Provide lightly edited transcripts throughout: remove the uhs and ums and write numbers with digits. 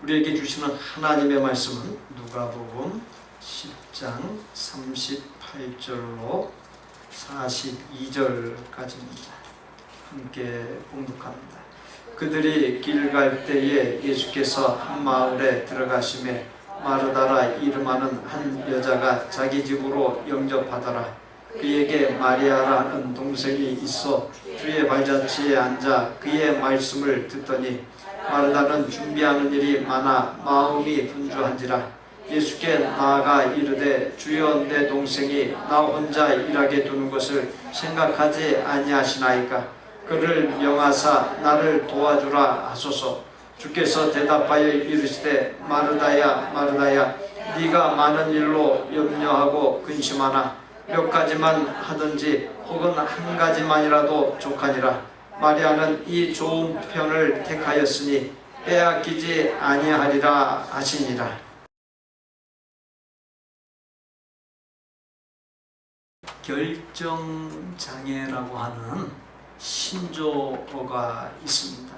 우리에게 주시는 하나님의 말씀은 누가복음 10장 38절로 42절까지입니다. 함께 봉독합니다. 그들이 길 갈 때에 예수께서 한 마을에 들어가시매 마르다라 이름하는 한 여자가 자기 집으로 영접하더라. 그에게 마리아라는 동생이 있어 주의 발자취에 앉아 그의 말씀을 듣더니 마르다는 준비하는 일이 많아 마음이 분주한지라. 예수께 나아가 이르되 주여 내 동생이 나 혼자 일하게 두는 것을 생각하지 아니하시나이까. 그를 명하사 나를 도와주라 하소서. 주께서 대답하여 이르시되 마르다야 마르다야 네가 많은 일로 염려하고 근심하나 몇 가지만 하든지 혹은 한 가지만이라도 족하니라. 마리아는 이 좋은 편을 택하였으니 빼앗기지 아니하리라 하시니라. 결정장애라고 하는 신조어가 있습니다.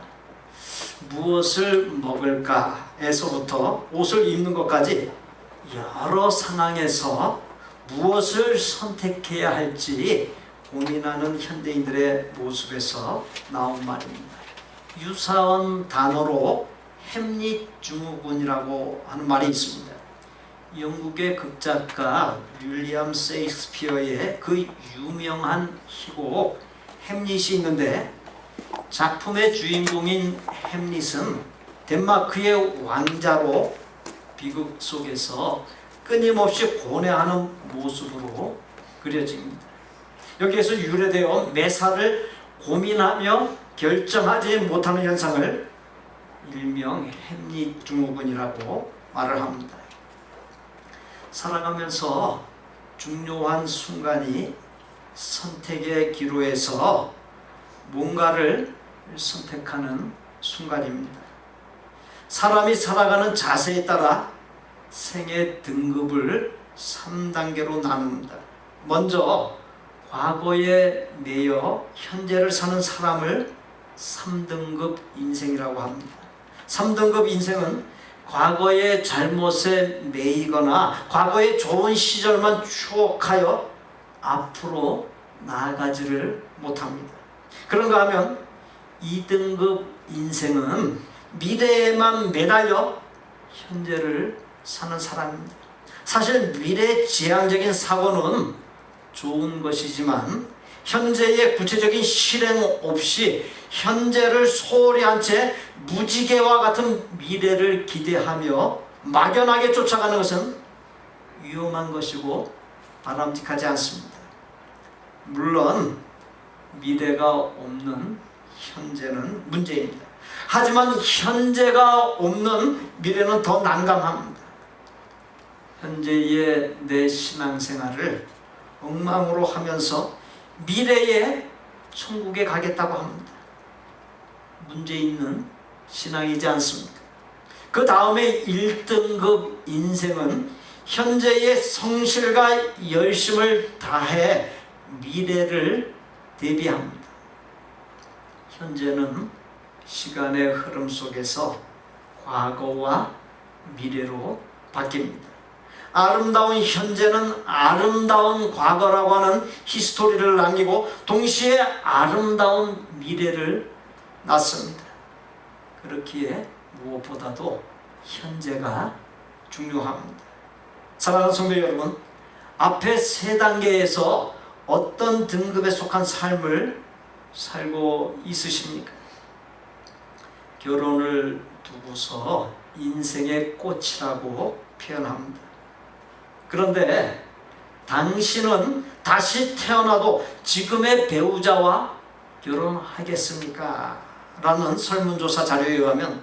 무엇을 먹을까에서부터 옷을 입는 것까지 여러 상황에서 무엇을 선택해야 할지 고민하는 현대인들의 모습에서 나온 말입니다. 유사한 단어로 햄릿증후군이라고 하는 말이 있습니다. 영국의 극작가 윌리엄 셰익스피어의 그 유명한 희곡 햄릿이 있는데, 작품의 주인공인 햄릿은 덴마크의 왕자로 비극 속에서 끊임없이 고뇌하는 모습으로 그려집니다. 여기에서 유래되어 매사를 고민하며 결정하지 못하는 현상을 일명 햄릿 증후군이라고 말을 합니다. 살아가면서 중요한 순간이 선택의 기로에서 뭔가를 선택하는 순간입니다. 사람이 살아가는 자세에 따라 생애 등급을 3단계로 나눕니다. 먼저 과거에 매여 현재를 사는 사람을 3등급 인생이라고 합니다. 3등급 인생은 과거의 잘못에 매이거나 과거의 좋은 시절만 추억하여 앞으로 나아가지를 못합니다. 그런가 하면 2등급 인생은 미래에만 매달려 현재를 사는 사람입니다. 사실 미래지향적인 사고는 좋은 것이지만 현재의 구체적인 실행 없이 현재를 소홀히 한 채 무지개와 같은 미래를 기대하며 막연하게 쫓아가는 것은 위험한 것이고 바람직하지 않습니다. 물론 미래가 없는 현재는 문제입니다. 하지만 현재가 없는 미래는 더 난감합니다. 현재의 내 신앙생활을 엉망으로 하면서 미래에 천국에 가겠다고 합니다. 문제 있는 신앙이지 않습니까? 그 다음에 1등급 인생은 현재의 성실과 열심을 다해 미래를 대비합니다. 현재는 시간의 흐름 속에서 과거와 미래로 바뀝니다. 아름다운 현재는 아름다운 과거라고 하는 히스토리를 남기고 동시에 아름다운 미래를 낳습니다. 그렇기에 무엇보다도 현재가 중요합니다. 사랑하는 성도 여러분, 앞에 3단계에서 어떤 등급에 속한 삶을 살고 있으십니까? 결혼을 두고서 인생의 꽃이라고 표현합니다. 그런데 당신은 다시 태어나도 지금의 배우자와 결혼하겠습니까? 라는 설문조사 자료에 의하면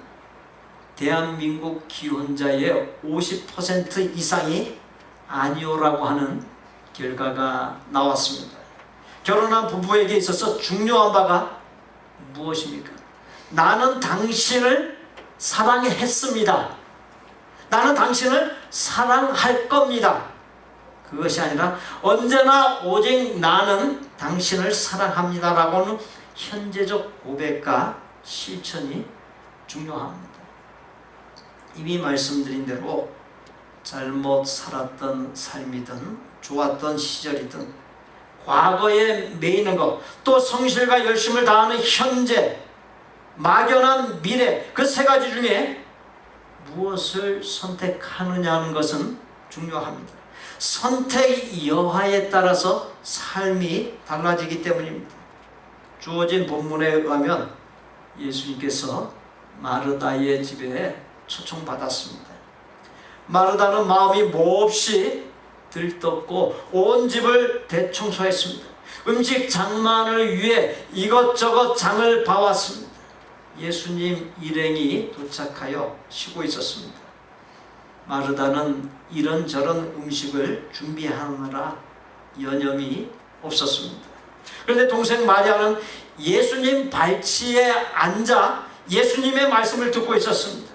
대한민국 기혼자의 50% 이상이 아니오라고 하는 결과가 나왔습니다. 결혼한 부부에게 있어서 중요한 바가 무엇입니까? 나는 당신을 사랑했습니다. 나는 당신을 사랑할 겁니다. 그것이 아니라 언제나 오직 나는 당신을 사랑합니다라고는 현재적 고백과 실천이 중요합니다. 이미 말씀드린 대로 잘못 살았던 삶이든 좋았던 시절이든 과거에 매이는 것, 또 성실과 열심을 다하는 현재, 막연한 미래, 그 세 가지 중에 무엇을 선택하느냐는 것은 중요합니다. 선택 여하에 따라서 삶이 달라지기 때문입니다. 주어진 본문에 의하면 예수님께서 마르다의 집에 초청받았습니다. 마르다는 마음이 몹시 들떴고 온 집을 대청소했습니다. 음식 장만을 위해 이것저것 장을 봐왔습니다. 예수님 일행이 도착하여 쉬고 있었습니다. 마르다는 이런저런 음식을 준비하느라 여념이 없었습니다. 그런데 동생 마리아는 예수님 발치에 앉아 예수님의 말씀을 듣고 있었습니다.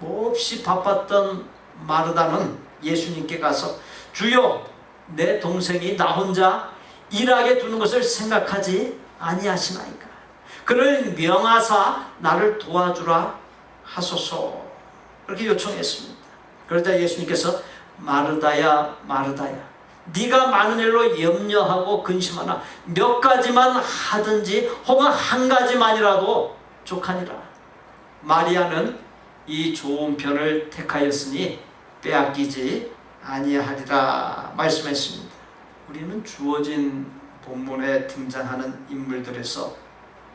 몹시 바빴던 마르다는 예수님께 가서 주여, 내 동생이 나 혼자 일하게 두는 것을 생각하지 아니하시나이까. 그를 명하사 나를 도와주라 하소서. 그렇게 요청했습니다. 그러자 예수님께서 마르다야 마르다야, 네가 많은 일로 염려하고 근심하나 몇 가지만 하든지 혹은 한 가지만이라도 족하니라. 마리아는 이 좋은 편을 택하였으니 빼앗기지 아니하리라 말씀했습니다. 우리는 주어진 본문에 등장하는 인물들에서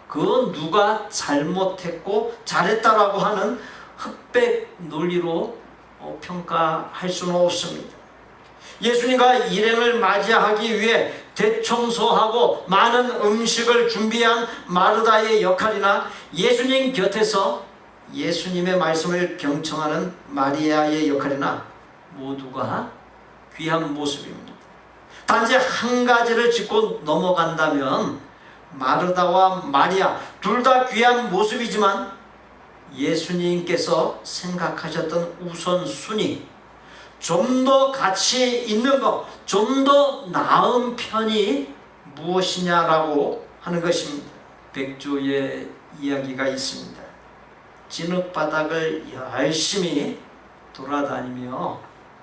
그 누가 잘못했고 잘했다라고 하는 흑백 논리로 평가할 수는 없습니다. 예수님과 일행을 맞이하기 위해 대청소하고 많은 음식을 준비한 마르다의 역할이나 예수님 곁에서 예수님의 말씀을 경청하는 마리아의 역할이나 모두가 귀한 모습입니다. 단지 한 가지를 짚고 넘어간다면 마르다와 마리아 둘 다 귀한 모습이지만 예수님께서 생각하셨던 우선순위, 좀 더 가치 있는 것, 좀 더 나은 편이 무엇이냐라고 하는 것입니다. 백조의 이야기가 있습니다. 진흙바닥을 열심히 돌아다니며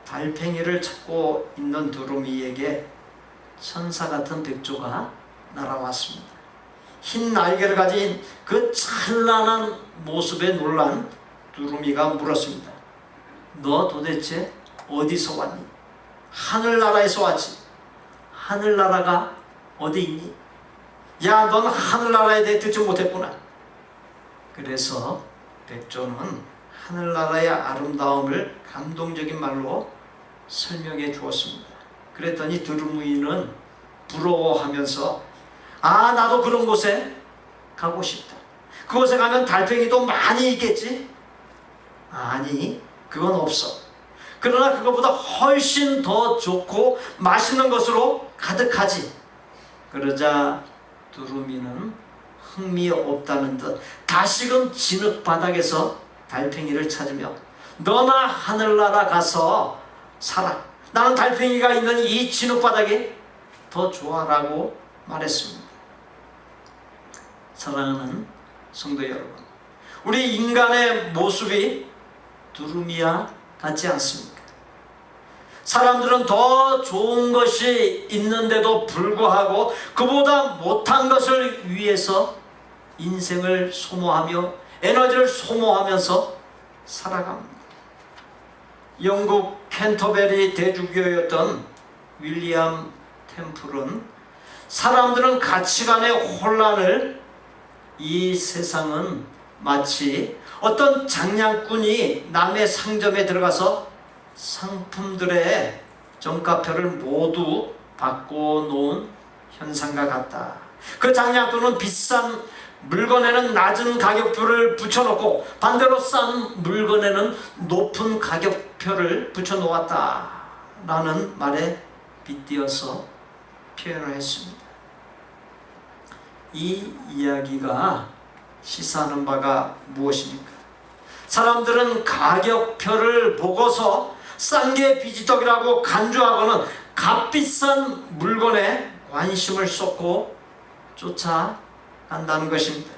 달팽이를 찾고 있는 두루미에게 천사 같은 백조가 날아왔습니다. 흰 날개를 가진 그 찬란한 모습에 놀란 두루미가 물었습니다. 너 도대체 어디서 왔니? 하늘나라에서 왔지. 하늘나라가 어디 있니? 야, 넌 하늘나라에 대해 듣지 못했구나. 그래서 백조는 하늘나라의 아름다움을 감동적인 말로 설명해 주었습니다. 그랬더니 두루미는 부러워하면서 아, 나도 그런 곳에 가고 싶다. 그곳에 가면 달팽이도 많이 있겠지? 아니, 그건 없어. 그러나 그것보다 훨씬 더 좋고 맛있는 것으로 가득하지. 그러자 두루미는 흥미없다는 듯 다시금 진흙바닥에서 달팽이를 찾으며 너나 하늘나라 가서 살아. 나는 달팽이가 있는 이 진흙바닥이 더 좋아라고 말했습니다. 사랑하는 성도 여러분, 우리 인간의 모습이 두루미와 같지 않습니까? 사람들은 더 좋은 것이 있는데도 불구하고 그보다 못한 것을 위해서 인생을 소모하며 에너지를 소모하면서 살아갑니다. 영국 캔터베리 대주교였던 윌리엄 템플은 사람들은 가치관의 혼란을 이 세상은 마치 어떤 장량꾼이 남의 상점에 들어가서 상품들의 정가표를 모두 바꿔놓은 현상과 같다. 그 장량꾼은 비싼 물건에는 낮은 가격표를 붙여놓고 반대로 싼 물건에는 높은 가격표를 붙여놓았다 라는 말에 빗대어서 표현을 했습니다. 이 이야기가 시사하는 바가 무엇입니까? 사람들은 가격표를 보고서 싼 게 비지떡이라고 간주하고는 값비싼 물건에 관심을 쏟고 쫓아간다는 것입니다.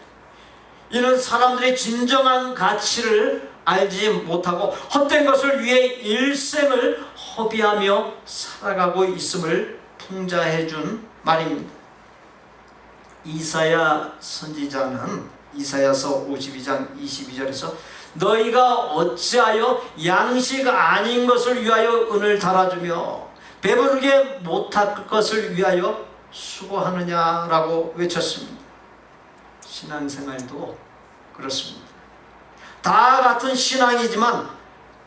이는 사람들이 진정한 가치를 알지 못하고 헛된 것을 위해 일생을 허비하며 살아가고 있음을 풍자해 준 말입니다. 이사야 선지자는 이사야서 52장 22절에서 너희가 어찌하여 양식 아닌 것을 위하여 은을 달아주며 배부르게 못할 것을 위하여 수고하느냐라고 외쳤습니다. 신앙생활도 그렇습니다. 다 같은 신앙이지만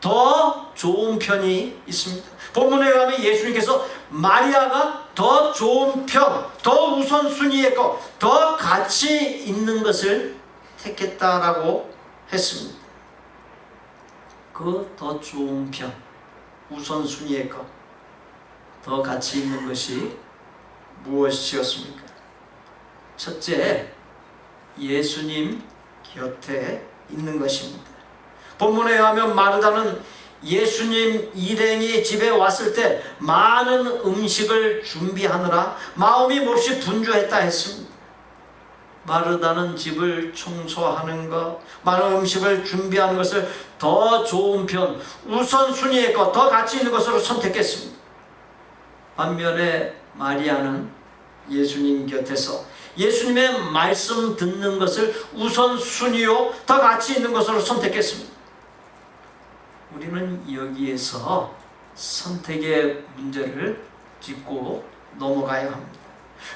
더 좋은 편이 있습니다. 본문에 가면 예수님께서 마리아가 더 좋은 편, 더 우선순위의 것, 더 가치 있는 것을 택했다라고 했습니다. 그 더 좋은 편, 우선순위의 것, 더 가치 있는 것이 무엇이었습니까? 첫째, 예수님 곁에 있는 것입니다. 본문에 의하면 마르다는 예수님 일행이 집에 왔을 때 많은 음식을 준비하느라 마음이 몹시 분주했다 했습니다. 마르다는 집을 청소하는 것, 많은 음식을 준비하는 것을 더 좋은 편, 우선순위의 것, 더 가치 있는 것으로 선택했습니다. 반면에 마리아는 예수님 곁에서 예수님의 말씀 듣는 것을 우선순위요 더 가치 있는 것으로 선택했습니다. 우리는 여기에서 선택의 문제를 짚고 넘어가야 합니다.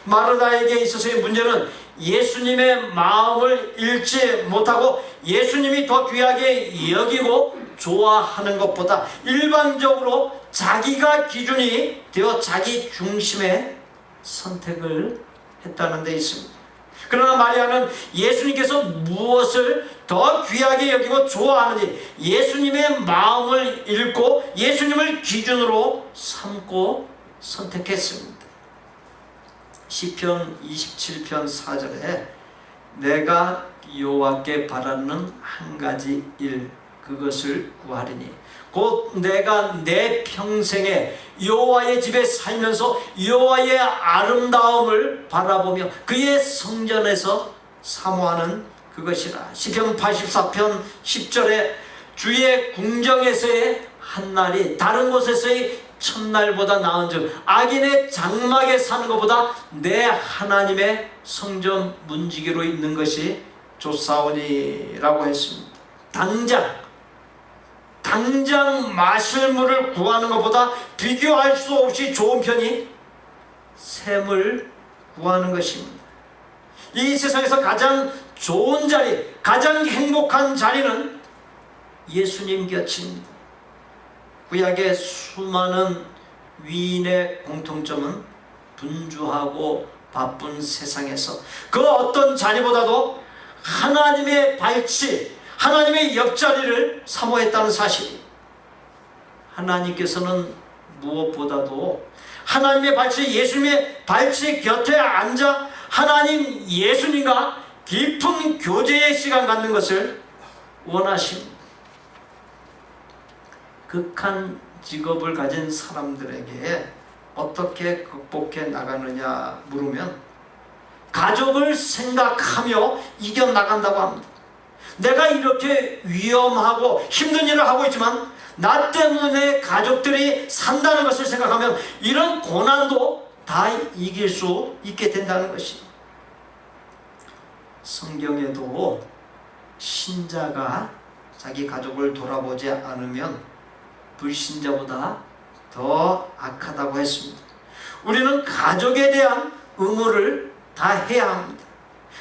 마르다에게 있어서의 문제는 예수님의 마음을 잃지 못하고 예수님이 더 귀하게 여기고 좋아하는 것보다 일반적으로 자기가 기준이 되어 자기 중심의 선택을 했다는 데 있습니다. 그러나 마리아는 예수님께서 무엇을 더 귀하게 여기고 좋아하는지 예수님의 마음을 읽고 예수님을 기준으로 삼고 선택했습니다. 시편 27편 4절에 내가 여호와께 바라는 한 가지 일 그것을 구하리니 곧 내가 내 평생에 여호와의 집에 살면서 여호와의 아름다움을 바라보며 그의 성전에서 사모하는 그것이라. 시편 84편 10절에 주의 궁정에서의 한 날이 다른 곳에서의 첫날보다 나은즉 악인의 장막에 사는 것보다 내 하나님의 성전 문지기로 있는 것이 좋사오니라고 했습니다. 당장 마실 물을 구하는 것보다 비교할 수 없이 좋은 편이 샘을 구하는 것입니다. 이 세상에서 가장 좋은 자리, 가장 행복한 자리는 예수님 곁입니다. 구약의 수많은 위인의 공통점은 분주하고 바쁜 세상에서 그 어떤 자리보다도 하나님의 발치, 하나님의 옆자리를 사모했다는 사실. 하나님께서는 무엇보다도 하나님의 발치, 예수님의 발치 곁에 앉아 하나님 예수님과 깊은 교제의 시간 갖는 것을 원하십니다. 극한 직업을 가진 사람들에게 어떻게 극복해 나가느냐 물으면 가족을 생각하며 이겨나간다고 합니다. 내가 이렇게 위험하고 힘든 일을 하고 있지만 나 때문에 가족들이 산다는 것을 생각하면 이런 고난도 다 이길 수 있게 된다는 것이. 성경에도 신자가 자기 가족을 돌아보지 않으면 불신자보다 더 악하다고 했습니다. 우리는 가족에 대한 의무를 다 해야 합니다.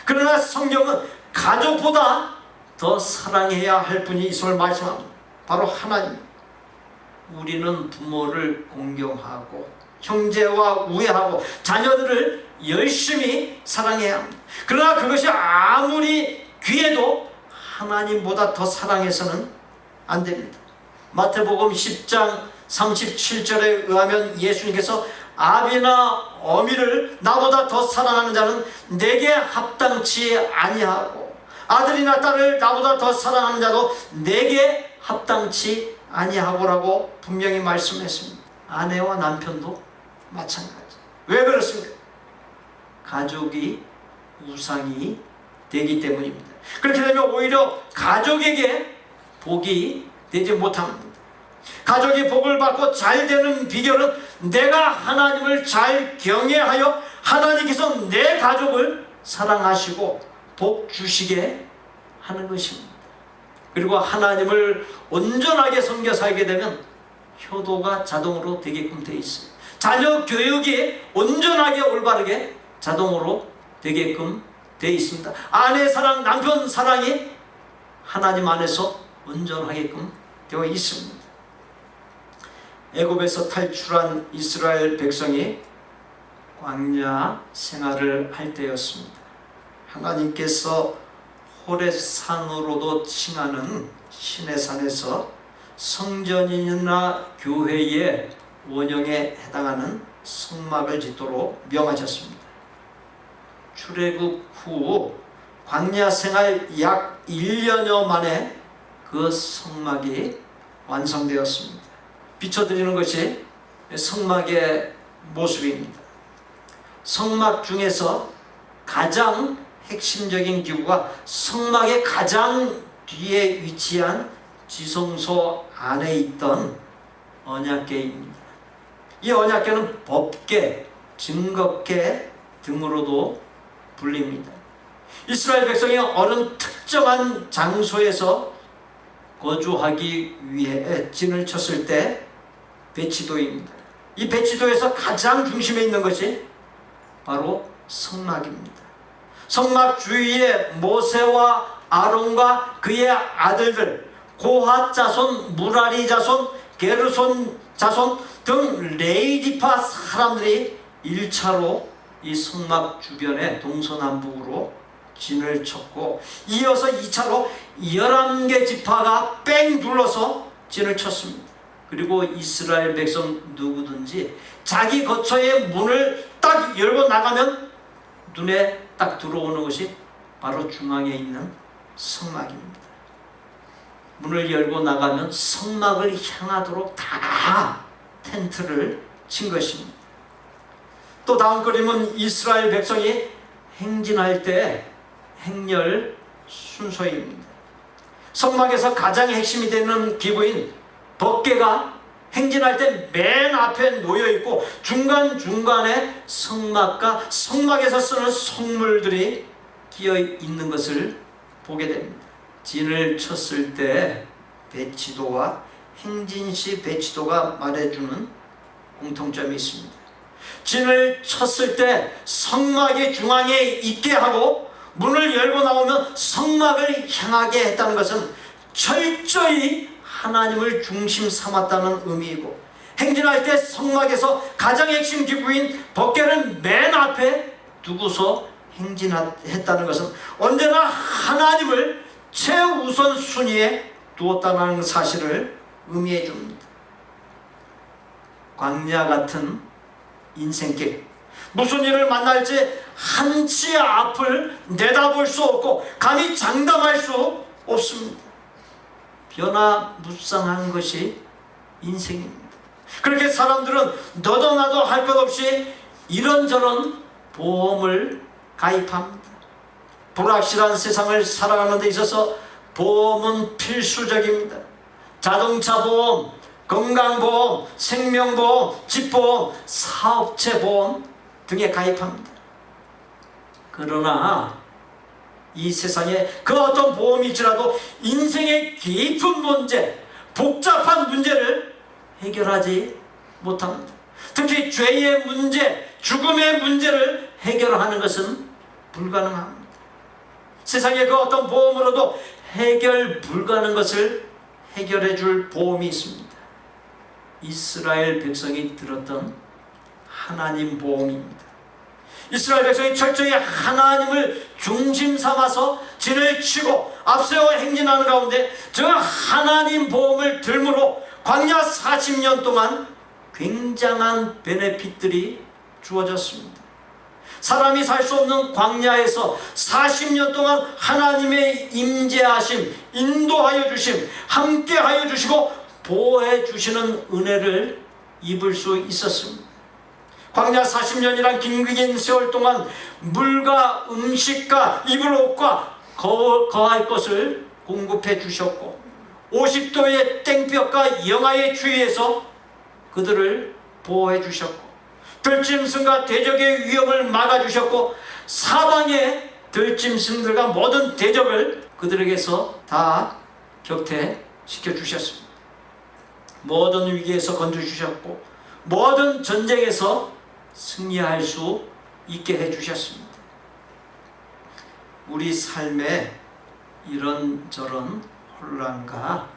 그러나 성경은 가족보다 더 사랑해야 할 분이 있음을 말씀합니다. 바로 하나님. 우리는 부모를 공경하고 형제와 우애하고 자녀들을 열심히 사랑해야 합니다. 그러나 그것이 아무리 귀해도 하나님보다 더 사랑해서는 안 됩니다. 마태복음 10장 37절에 의하면 예수님께서 아비나 어미를 나보다 더 사랑하는 자는 내게 합당치 아니하고 아들이나 딸을 나보다 더 사랑하는 자도 내게 합당치 아니하고라고 분명히 말씀했습니다. 아내와 남편도 마찬가지. 왜 그렇습니까? 가족이 우상이 되기 때문입니다. 그렇게 되면 오히려 가족에게 복이 되지 못합니다. 가족이 복을 받고 잘 되는 비결은 내가 하나님을 잘 경외하여 하나님께서 내 가족을 사랑하시고 복 주시게 하는 것입니다. 그리고 하나님을 온전하게 섬겨 살게 되면 효도가 자동으로 되게끔 되어 있어요. 자녀 교육이 온전하게 올바르게 자동으로 되게끔 되어 있습니다. 아내 사랑, 남편 사랑이 하나님 안에서 온전하게끔 되어 있습니다. 애굽에서 탈출한 이스라엘 백성이 광야 생활을 할 때였습니다. 하나님께서 호렙산으로도 칭하는 신의 산에서 성전이나 교회의 원형에 해당하는 성막을 짓도록 명하셨습니다. 출애굽 후 광야 생활 약 1년여 만에 그 성막이 완성되었습니다. 비춰드리는 것이 성막의 모습입니다. 성막 중에서 가장 핵심적인 기구가 성막의 가장 뒤에 위치한 지성소 안에 있던 언약궤입니다. 이 언약궤는 법궤, 증거궤 등으로도 불립니다. 이스라엘 백성이 어느 특정한 장소에서 거주하기 위해 진을 쳤을 때 배치도입니다. 이 배치도에서 가장 중심에 있는 것이 바로 성막입니다. 성막 주위에 모세와 아론과 그의 아들들, 고핫 자손, 무라리 자손, 게르손 자손 등 레위지파 사람들이 1차로 이 성막 주변에 동서남북으로 진을 쳤고, 이어서 2차로 11개 지파가 뺑 둘러서 진을 쳤습니다. 그리고 이스라엘 백성 누구든지 자기 거처의 문을 딱 열고 나가면 눈에 딱 들어오는 것이 바로 중앙에 있는 성막입니다. 문을 열고 나가면 성막을 향하도록 다 텐트를 친 것입니다. 또 다음 그림은 이스라엘 백성이 행진할 때 행렬 순서입니다. 성막에서 가장 핵심이 되는 기구인 법궤가 행진할 때 맨 앞에 놓여 있고, 중간중간에 성막과 성막에서 쓰는 성물들이 끼어 있는 것을 보게 됩니다. 진을 쳤을 때 배치도와 행진 시 배치도가 말해주는 공통점이 있습니다. 진을 쳤을 때 성막이 중앙에 있게 하고 문을 열고 나오면 성막을 향하게 했다는 것은 철저히 하나님을 중심 삼았다는 의미이고, 행진할 때 성막에서 가장 핵심 기구인 법궤를 맨 앞에 두고서 행진했다는 것은 언제나 하나님을 최우선 순위에 두었다는 사실을 의미해 줍니다. 광야 같은 인생길, 무슨 일을 만날지 한치 앞을 내다볼 수 없고 감히 장담할 수 없습니다. 변화무쌍한 것이 인생입니다. 그렇게 사람들은 너도 나도 할 것 없이 이런저런 보험을 가입합니다. 불확실한 세상을 살아가는 데 있어서 보험은 필수적입니다. 자동차 보험, 건강보험, 생명보험, 집보험, 사업체 보험 등에 가입합니다. 그러나 이 세상에 그 어떤 보험일지라도 인생의 깊은 문제, 복잡한 문제를 해결하지 못합니다. 특히 죄의 문제, 죽음의 문제를 해결하는 것은 불가능합니다. 세상의 그 어떤 보험으로도 해결 불가능한 것을 해결해 줄 보험이 있습니다. 이스라엘 백성이 들었던 하나님 보험입니다. 이스라엘 백성이 철저히 하나님을 중심 삼아서 진을 치고 앞세워 행진하는 가운데 저 하나님 보험을 들므로 광야 40년 동안 굉장한 베네핏들이 주어졌습니다. 사람이 살 수 없는 광야에서 40년 동안 하나님의 임재하심, 인도하여 주심, 함께하여 주시고 보호해 주시는 은혜를 입을 수 있었습니다. 광야 40년이란 긴긴 세월 동안 물과 음식과 입을 옷과 거할 것을 공급해 주셨고, 50도의 땡볕과 영하의 추위에서 그들을 보호해 주셨고, 들짐승과 대적의 위험을 막아주셨고, 사방의 들짐승들과 모든 대적을 그들에게서 다 격퇴시켜 주셨습니다. 모든 위기에서 건져주셨고 모든 전쟁에서 승리할 수 있게 해주셨습니다. 우리 삶에 이런저런 혼란과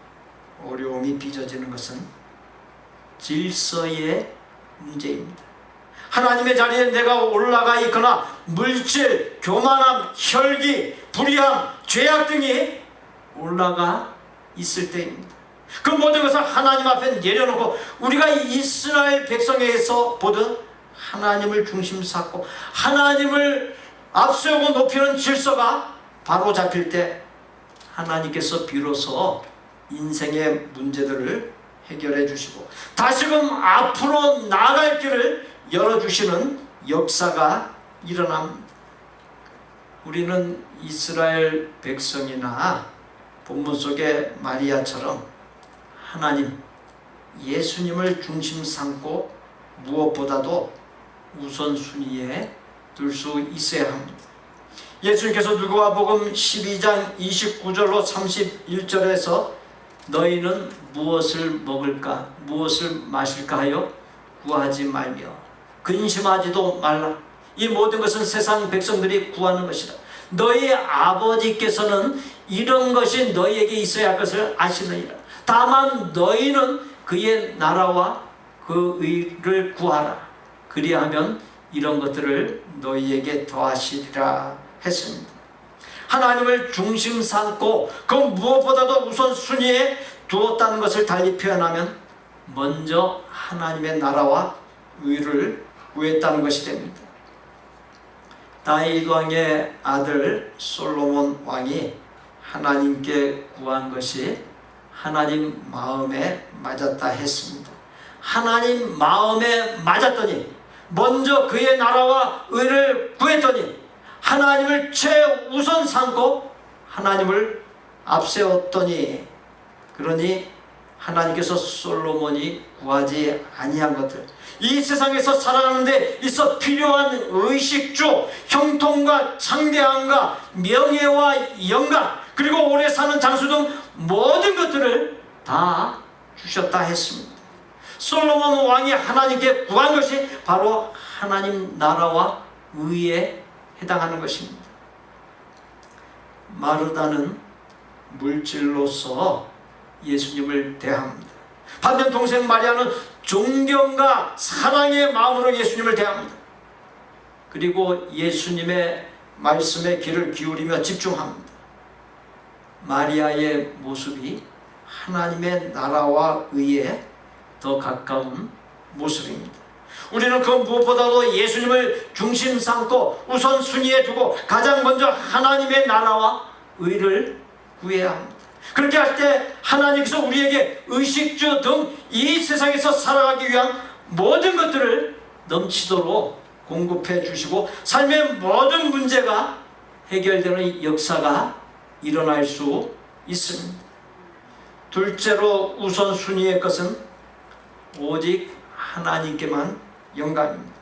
어려움이 빚어지는 것은 질서의 문제입니다. 하나님의 자리에 내가 올라가 있거나 물질, 교만함, 혈기, 불의함, 죄악 등이 올라가 있을 때입니다. 그 모든 것을 하나님 앞에 내려놓고 우리가 이스라엘 백성에서 보듯 하나님을 중심 삼고 하나님을 앞세우고 높이는 질서가 바로 잡힐 때 하나님께서 비로소 인생의 문제들을 해결해 주시고 다시금 앞으로 나아갈 길을 열어주시는 역사가 일어납니다. 우리는 이스라엘 백성이나 본문 속의 마리아처럼 하나님, 예수님을 중심 삼고 무엇보다도 우선순위에 둘 수 있어야 합니다. 예수님께서 누가복음 12장 29절로 31절에서 너희는 무엇을 먹을까 무엇을 마실까 하여 구하지 말며 근심하지도 말라. 이 모든 것은 세상 백성들이 구하는 것이다. 너희 아버지께서는 이런 것이 너희에게 있어야 할 것을 아시느니라. 다만 너희는 그의 나라와 그 의를 구하라. 그리하면 이런 것들을 너희에게 더하시리라 했습니다. 하나님을 중심 삼고 그 무엇보다도 우선순위에 두었다는 것을 달리 표현하면 먼저 하나님의 나라와 의를 구했다는 것이 됩니다. 다윗 왕의 아들 솔로몬 왕이 하나님께 구한 것이 하나님 마음에 맞았다 했습니다. 하나님 마음에 맞았더니 먼저 그의 나라와 의를 구했더니 하나님을 최우선 삼고 하나님을 앞세웠더니 그러니 하나님께서 솔로몬이 구하지 아니한 것들, 이 세상에서 살아가는 데 있어 필요한 의식주, 형통과 창대함과 명예와 영광, 그리고 오래 사는 장수 등 모든 것들을 다 주셨다 했습니다. 솔로몬 왕이 하나님께 구한 것이 바로 하나님 나라와 의에 해당하는 것입니다. 마르다는 물질로서 예수님을 대합니다. 반면 동생 마리아는 존경과 사랑의 마음으로 예수님을 대합니다. 그리고 예수님의 말씀에 귀를 기울이며 집중합니다. 마리아의 모습이 하나님의 나라와 의에 더 가까운 모습입니다. 우리는 그 무엇보다도 예수님을 중심 삼고 우선순위에 두고 가장 먼저 하나님의 나라와 의를 구해야 합니다. 그렇게 할 때 하나님께서 우리에게 의식주 등 이 세상에서 살아가기 위한 모든 것들을 넘치도록 공급해 주시고 삶의 모든 문제가 해결되는 역사가 일어날 수 있습니다. 둘째로 우선순위의 것은 오직 하나님께만 영광입니다.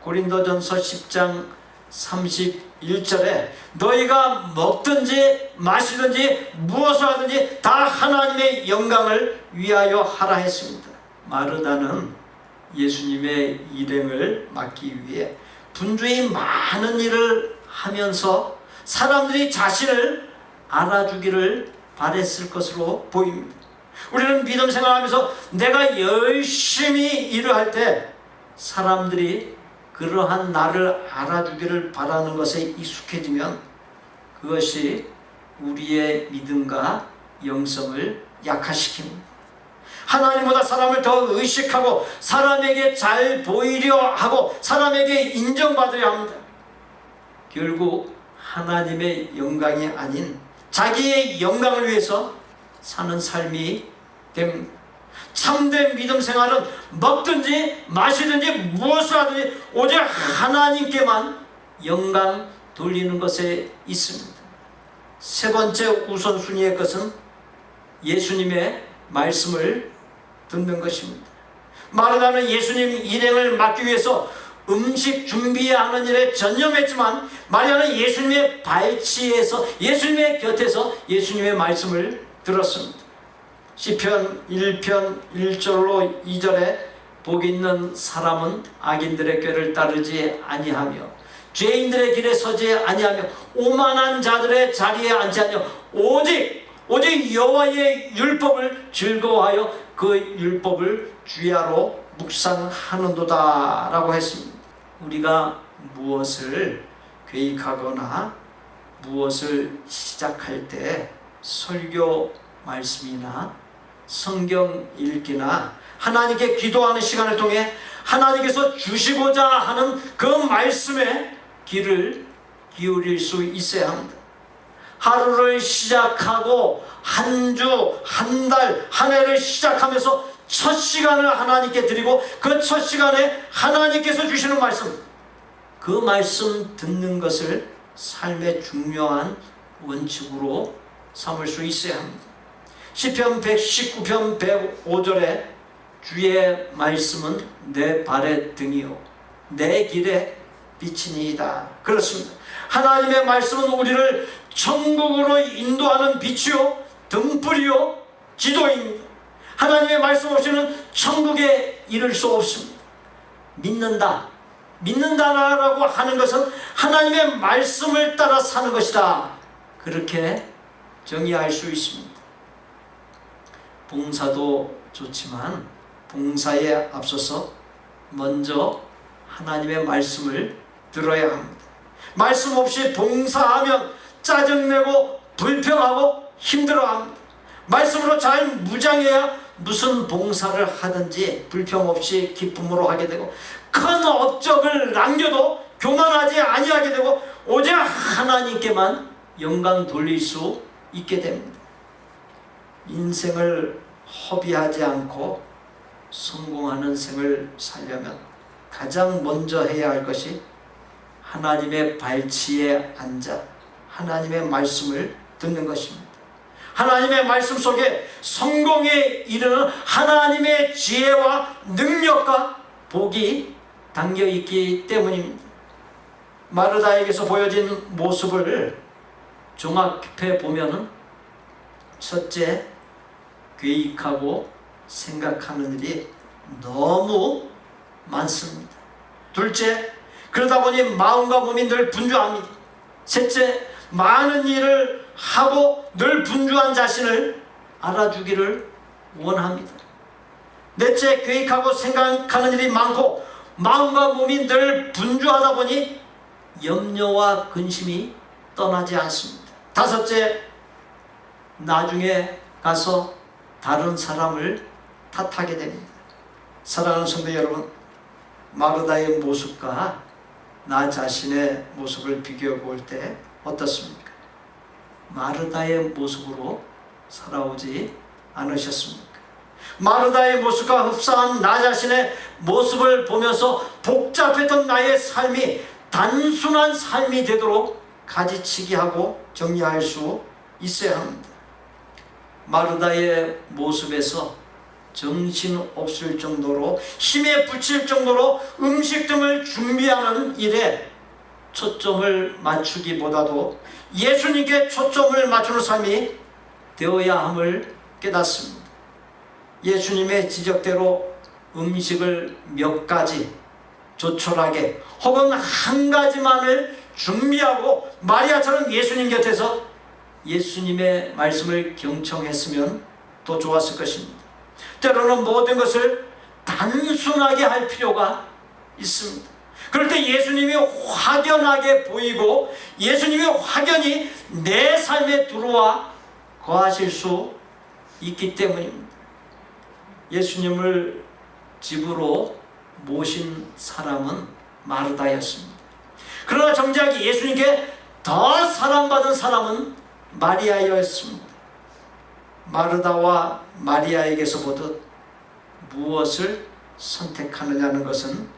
고린도전서 10장 31절에 너희가 먹든지 마시든지 무엇을 하든지 다 하나님의 영광을 위하여 하라 했습니다. 마르다는 예수님의 일행을 맡기 위해 분주히 많은 일을 하면서 사람들이 자신을 알아주기를 바랬을 것으로 보입니다. 우리는 믿음 생활하면서 내가 열심히 일을 할 때 사람들이 그러한 나를 알아주기를 바라는 것에 익숙해지면 그것이 우리의 믿음과 영성을 약화시킵니다. 하나님보다 사람을 더 의식하고 사람에게 잘 보이려 하고 사람에게 인정받으려 합니다. 결국 하나님의 영광이 아닌 자기의 영광을 위해서 사는 삶이 됩니다. 참된 믿음 생활은 먹든지 마시든지 무엇을 하든지 오직 하나님께만 영광 돌리는 것에 있습니다. 세 번째 우선순위의 것은 예수님의 말씀을 듣는 것입니다. 마르다는 예수님 일행을 맡기 위해서 음식 준비하는 일에 전념했지만 마리아는 예수님의 발치에서, 예수님의 곁에서 예수님의 말씀을 들었습니다. 시편 1편 1절로 2절에 복 있는 사람은 악인들의 꾀를 따르지 아니하며 죄인들의 길에 서지 아니하며 오만한 자들의 자리에 앉지 아니하며 오직 여호와의 율법을 즐거워하여 그 율법을 주야로 묵상하는도다 라고 했습니다. 우리가 무엇을 계획하거나 무엇을 시작할 때 설교 말씀이나 성경 읽기나 하나님께 기도하는 시간을 통해 하나님께서 주시고자 하는 그 말씀에 귀를 기울일 수 있어야 합니다. 하루를 시작하고 한 주, 한 달, 한 해를 시작하면서 첫 시간을 하나님께 드리고 그 첫 시간에 하나님께서 주시는 말씀, 그 말씀 듣는 것을 삶의 중요한 원칙으로 삼을 수 있어야 합니다. 시편 119편 105절에 주의 말씀은 내 발의 등이요 내 길에 빛이니이다. 그렇습니다. 하나님의 말씀은 우리를 천국으로 인도하는 빛이요 등불이요 지도입니다. 하나님의 말씀 없이는 천국에 이를 수 없습니다. 믿는다라고 하는 것은 하나님의 말씀을 따라 사는 것이다. 그렇게 정의할 수 있습니다. 봉사도 좋지만 봉사에 앞서서 먼저 하나님의 말씀을 들어야 합니다. 말씀 없이 봉사하면 짜증내고 불평하고 힘들어합니다. 말씀으로 잘 무장해야 무슨 봉사를 하든지 불평 없이 기쁨으로 하게 되고 큰 업적을 남겨도 교만하지 아니하게 되고 오직 하나님께만 영광 돌릴 수 있게 됩니다. 인생을 허비하지 않고 성공하는 생을 살려면 가장 먼저 해야 할 것이 하나님의 발치에 앉아 하나님의 말씀을 듣는 것입니다. 하나님의 말씀 속에 성공에 이르는 하나님의 지혜와 능력과 복이 담겨있기 때문입니다. 마르다에게서 보여진 모습을 종합해 보면 첫째, 계획하고 생각하는 일이 너무 많습니다. 둘째, 그러다 보니 마음과 몸이 늘 분주합니다. 셋째, 많은 일을 하고 늘 분주한 자신을 알아주기를 원합니다. 넷째, 계획하고 생각하는 일이 많고 마음과 몸이 늘 분주하다 보니 염려와 근심이 떠나지 않습니다. 다섯째, 나중에 가서 다른 사람을 탓하게 됩니다. 사랑하는 성도 여러분, 마르다의 모습과 나 자신의 모습을 비교해 볼 때 어떻습니까? 마르다의 모습으로 살아오지 않으셨습니까? 마르다의 모습과 흡사한 나 자신의 모습을 보면서 복잡했던 나의 삶이 단순한 삶이 되도록 가지치기 하고 정리할 수 있어야 합니다. 마르다의 모습에서 정신없을 정도로 힘에 부칠 정도로 음식 등을 준비하는 일에 초점을 맞추기보다도 예수님께 초점을 맞추는 삶이 되어야 함을 깨닫습니다. 예수님의 지적대로 음식을 몇 가지 조촐하게 혹은 한 가지만을 준비하고 마리아처럼 예수님 곁에서 예수님의 말씀을 경청했으면 더 좋았을 것입니다. 때로는 모든 것을 단순하게 할 필요가 있습니다. 그럴 때 예수님이 확연하게 보이고 예수님이 확연히 내 삶에 들어와 거하실 수 있기 때문입니다. 예수님을 집으로 모신 사람은 마르다였습니다. 그러나 정작 예수님께 더 사랑받은 사람은 마리아였습니다. 마르다와 마리아에게서 보듯 무엇을 선택하느냐는 것은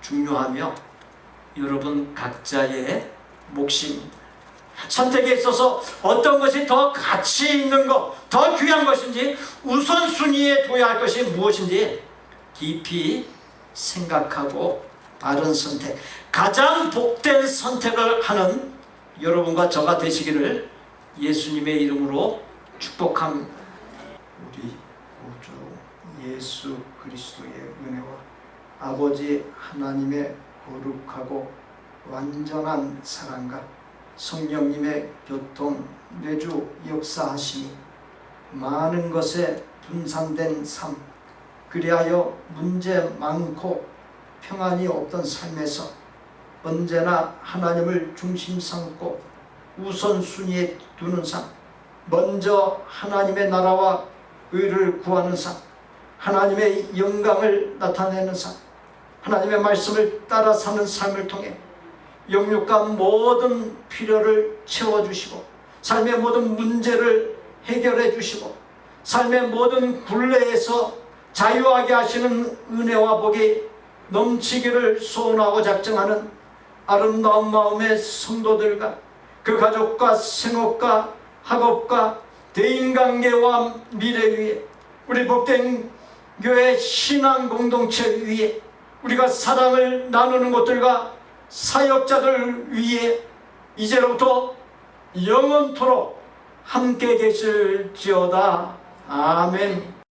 중요하며 여러분 각자의 몫입니다. 선택에 있어서 어떤 것이 더 가치 있는 것, 더 귀한 것인지, 우선순위에 둬야 할 것이 무엇인지 깊이 생각하고 바른 선택, 가장 복된 선택을 하는 여러분과 저가 되시기를 예수님의 이름으로 축복합니다. 우리 구주 예수 그리스도의 은혜와 아버지 하나님의 거룩하고 완전한 사랑과 성령님의 교통 내주 역사하심이 많은 것에 분산된 삶, 그리하여 문제 많고 평안이 없던 삶에서 언제나 하나님을 중심 삼고 우선순위에 두는 삶, 먼저 하나님의 나라와 의를 구하는 삶, 하나님의 영광을 나타내는 삶, 하나님의 말씀을 따라 사는 삶을 통해 영육과 모든 필요를 채워주시고 삶의 모든 문제를 해결해 주시고 삶의 모든 굴레에서 자유하게 하시는 은혜와 복이 넘치기를 소원하고 작정하는 아름다운 마음의 성도들과 그 가족과 생업과 학업과 대인관계와 미래 위에 우리 복된 교회 신앙 공동체 위에 우리가 사랑을 나누는 것들과 사역자들 위에 이제로부터 영원토록 함께 계실지어다. 아멘.